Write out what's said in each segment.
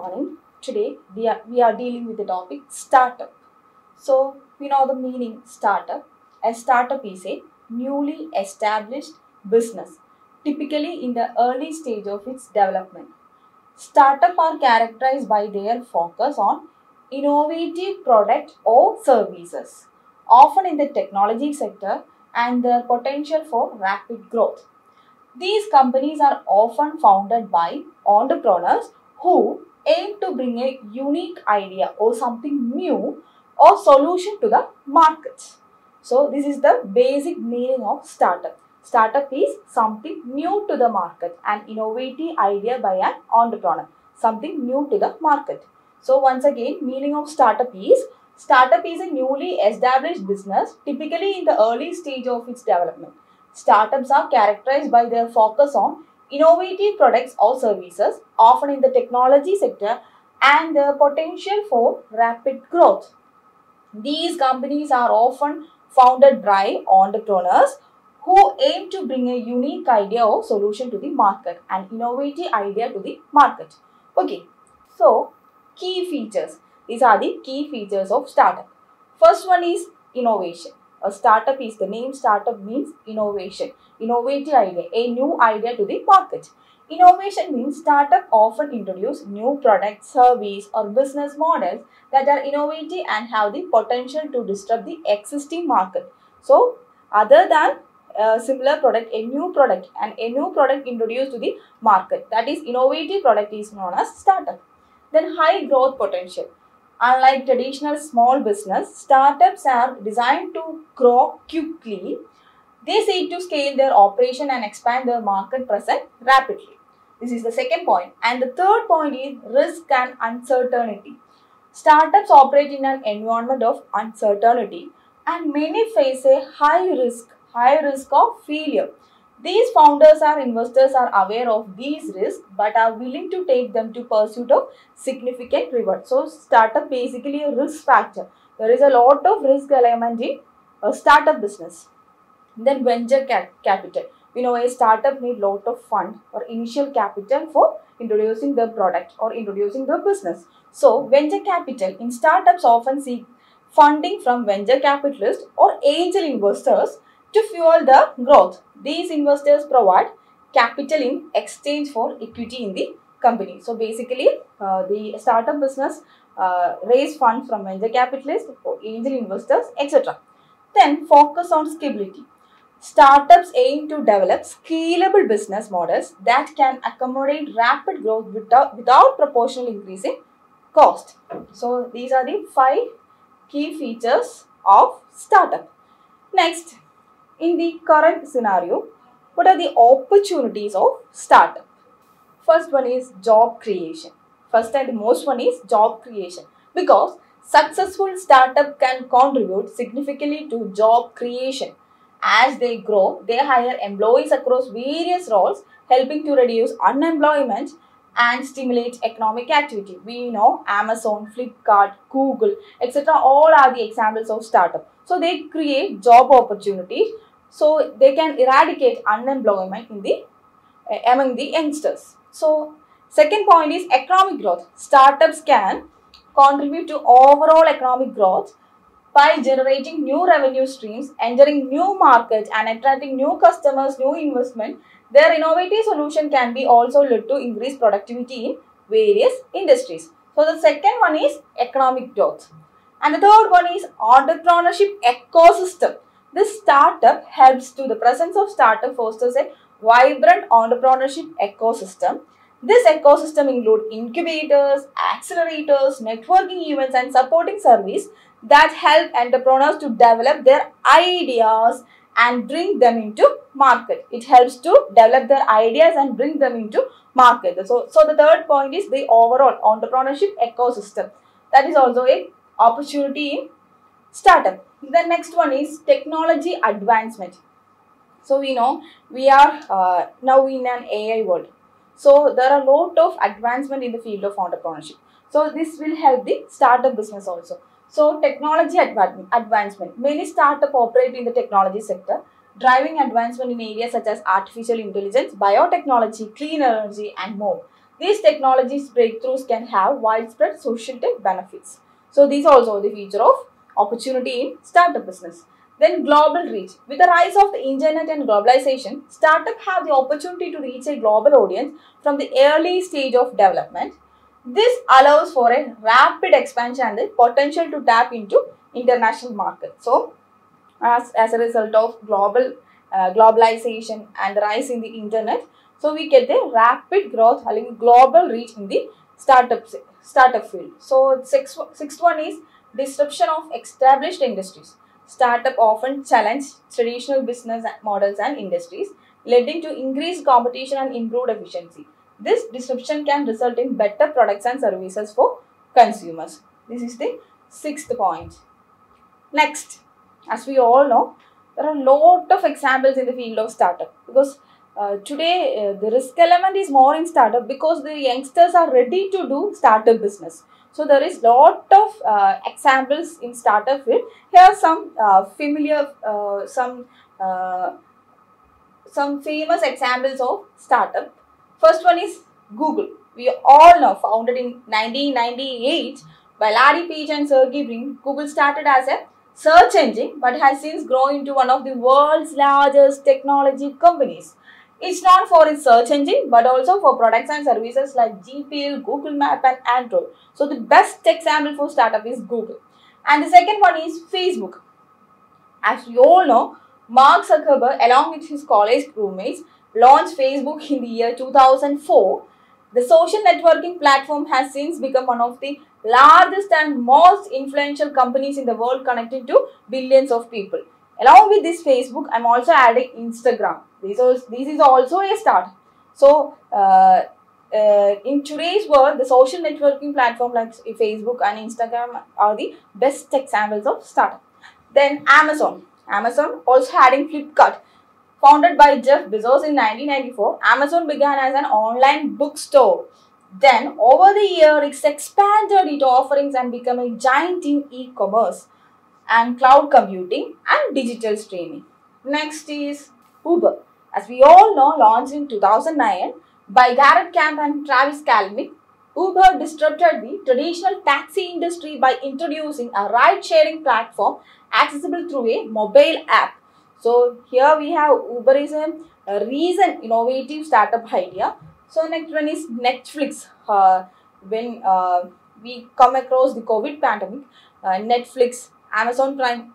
morning. Today we are dealing with the topic startup. So we know the meaning startup. A startup is a newly established business, typically in the early stage of its development. Startups are characterized by their focus on innovative product or services, often in the technology sector, and their potential for rapid growth. These companies are often founded by entrepreneurs who aim to bring a unique idea or something new or solution to the market. So, this is the basic meaning of startup. Startup is something new to the market, an innovative idea by an entrepreneur, something new to the market. So, once again, meaning of startup is a newly established business, typically in the early stage of its development. Startups are characterized by their focus on innovative products or services, often in the technology sector, and their potential for rapid growth. These companies are often founded by entrepreneurs who aim to bring a unique idea or solution to the market, an innovative idea to the market. Okay, so key features. These are the key features of startup. First one is innovation. A startup is the name startup means innovation, innovative idea, a new idea to the market. Innovation means startup often introduce new products, service or business models that are innovative and have the potential to disrupt the existing market. So, other than a similar product, a new product introduced to the market, that is innovative product is known as startup. Then high growth potential. Unlike traditional small business, startups are designed to grow quickly. They seek to scale their operation and expand their market presence rapidly. This is the second point. And the third point is risk and uncertainty. Startups operate in an environment of uncertainty and many face a high risk of failure. These founders or investors are aware of these risks but are willing to take them to pursuit of significant reward. So, startup basically a risk factor. There is a lot of risk element in a startup business. Then venture capital. We know a startup need lot of fund or initial capital for introducing the product or introducing the business. So, venture capital in startups often seek funding from venture capitalists or angel investors to fuel the growth. These investors provide capital in exchange for equity in the company. So basically, the startup business raise funds from venture capitalists or angel investors, etc. Then focus on scalability. Startups aim to develop scalable business models that can accommodate rapid growth without proportional increase in cost. So these are the 5 key features of startup. Next, in the current scenario, what are the opportunities of startup? First one is job creation. First and the most one is job creation because successful startup can contribute significantly to job creation. As they grow, they hire employees across various roles, helping to reduce unemployment and stimulate economic activity. We know Amazon, Flipkart, Google, etc. all are the examples of startup. So they create job opportunities so they can eradicate unemployment in the among the youngsters. So second point is economic growth. Startups can contribute to overall economic growth by generating new revenue streams, entering new markets and attracting new customers, new investment. Their innovative solution can be also led to increase productivity in various industries. So the second one is economic growth. And the third one is entrepreneurship ecosystem. This startup helps to the presence of startup fosters a vibrant entrepreneurship ecosystem. This ecosystem includes incubators, accelerators, networking events and supporting service that help entrepreneurs to develop their ideas and bring them into market. It helps to develop their ideas and bring them into market. So the third point is the overall entrepreneurship ecosystem. That is also a opportunity in startup. The next one is technology advancement. So we know we are now in an AI world. So there are a lot of advancement in the field of entrepreneurship. So this will help the startup business also. So technology advancement. Many startups operate in the technology sector, driving advancement in areas such as artificial intelligence, biotechnology, clean energy and more. These technologies breakthroughs can have widespread societal benefits. So these are also the feature of opportunity in startup business. Then global reach. With the rise of the internet and globalization, startups have the opportunity to reach a global audience from the early stage of development. This allows for a rapid expansion and the potential to tap into international markets. So, as a result of globalization and the rise in the internet, so we get the rapid growth having global reach in the startup field. So, sixth one is disruption of established industries. Startup often challenge traditional business models and industries, leading to increased competition and improved efficiency. This disruption can result in better products and services for consumers. This is the sixth point. Next, as we all know, there are a lot of examples in the field of startup because today the risk element is more in startup because the youngsters are ready to do startup business. So there is lot of examples in startup field. Here are some some famous examples of startup. First one is Google. We all know, founded in 1998 by Larry Page and Sergey Brin, Google started as a search engine but has since grown into one of the world's largest technology companies. It's known for its search engine but also for products and services like GPL, Google Map and Android. So the best example for startup is Google. And the second one is Facebook. As we all know, Mark Zuckerberg along with his college roommates launched Facebook in the year 2004. The social networking platform has since become one of the largest and most influential companies in the world, connecting to billions of people. Along with this Facebook, I'm also adding Instagram. This is also a start. So, in today's world, the social networking platform like Facebook and Instagram are the best examples of startup. Then Amazon. Amazon also adding Flipkart. Founded by Jeff Bezos in 1994, Amazon began as an online bookstore. Then, over the year, it's expanded its offerings and become a giant in e-commerce and cloud computing and digital streaming. Next is Uber. As we all know, launched in 2009 by Garrett Camp and Travis Kalanick, Uber disrupted the traditional taxi industry by introducing a ride-sharing platform accessible through a mobile app. So here we have Uber is a recent innovative startup idea. So next one is Netflix. When we come across the COVID pandemic, Netflix, Amazon Prime,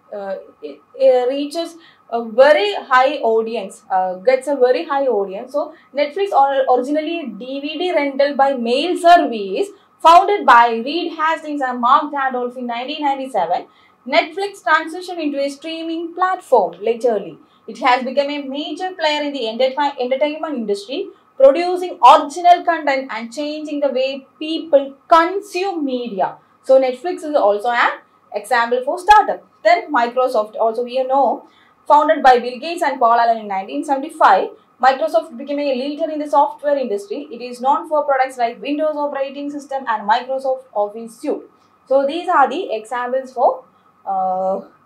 it reaches a very high audience, gets a very high audience. So Netflix originally DVD rental by mail service founded by Reed Hastings and Mark Randolph in 1997. Netflix transitioned into a streaming platform laterly. It has become a major player in the entertainment industry, producing original content and changing the way people consume media. So Netflix is also an example for startup. Then Microsoft, also we know, founded by Bill Gates and Paul Allen in 1975, Microsoft became a leader in the software industry. It is known for products like Windows operating system and Microsoft Office suite. So these are the examples for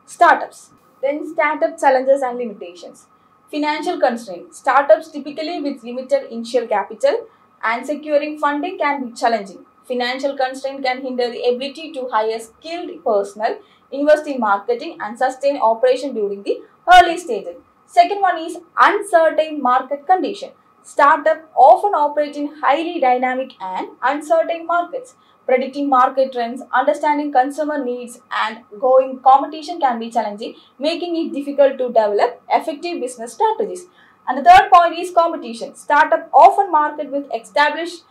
startups. Then startup challenges and limitations. Financial constraints. Startups typically with limited initial capital and securing funding can be challenging. Financial constraint can hinder the ability to hire skilled personnel, invest in marketing and sustain operation during the early stages. Second one is uncertain market condition. Startups often operate in highly dynamic and uncertain markets. Predicting market trends, understanding consumer needs and growing competition can be challenging, making it difficult to develop effective business strategies. And the third point is competition. Startups often market with established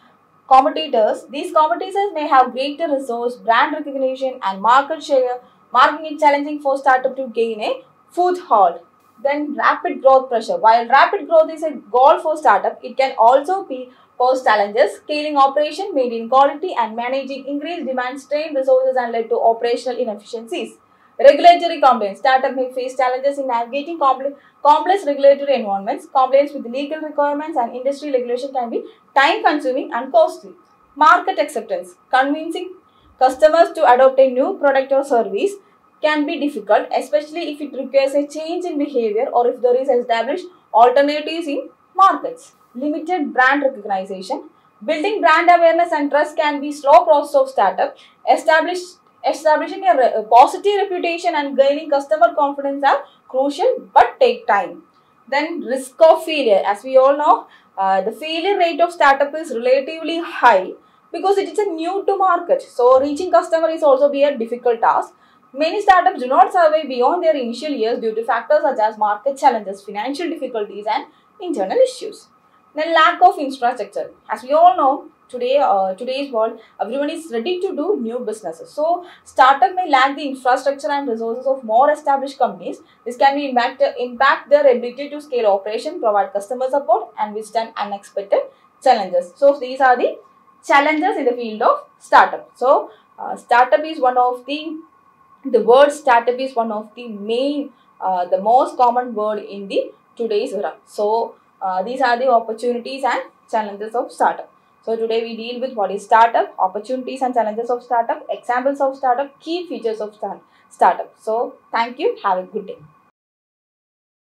competitors. These competitors may have greater resource, brand recognition and market share, making it challenging for startups to gain a foothold. Then rapid growth pressure. While rapid growth is a goal for startup, it can also be pose challenges. Scaling operation, maintaining quality and managing increased demand strained resources and led to operational inefficiencies. Regulatory compliance. Startup may face challenges in navigating complex regulatory environments. Compliance with legal requirements and industry regulation can be time consuming and costly. Market acceptance. Convincing customers to adopt a new product or service can be difficult, especially if it requires a change in behavior or if there is established alternatives in markets. Limited brand recognition. Building brand awareness and trust can be slow process of startup. Establishing a positive reputation and gaining customer confidence are crucial but take time. Then risk of failure. As we all know, the failure rate of startup is relatively high because it is a new to market. So reaching customer is also be a difficult task. Many startups do not survive beyond their initial years due to factors such as market challenges, financial difficulties, and internal issues. Then lack of infrastructure. As we all know, today's world, everyone is ready to do new businesses. So startup may lack the infrastructure and resources of more established companies. This can be impact their ability to scale operation, provide customer support, and withstand unexpected challenges. So these are the challenges in the field of startup. So startup is one of the word startup is one of the main, the most common word in the today's era. So these are the opportunities and challenges of startup. So today we deal with what is startup, opportunities and challenges of startup, examples of startup, key features of startup. So thank you. Have a good day.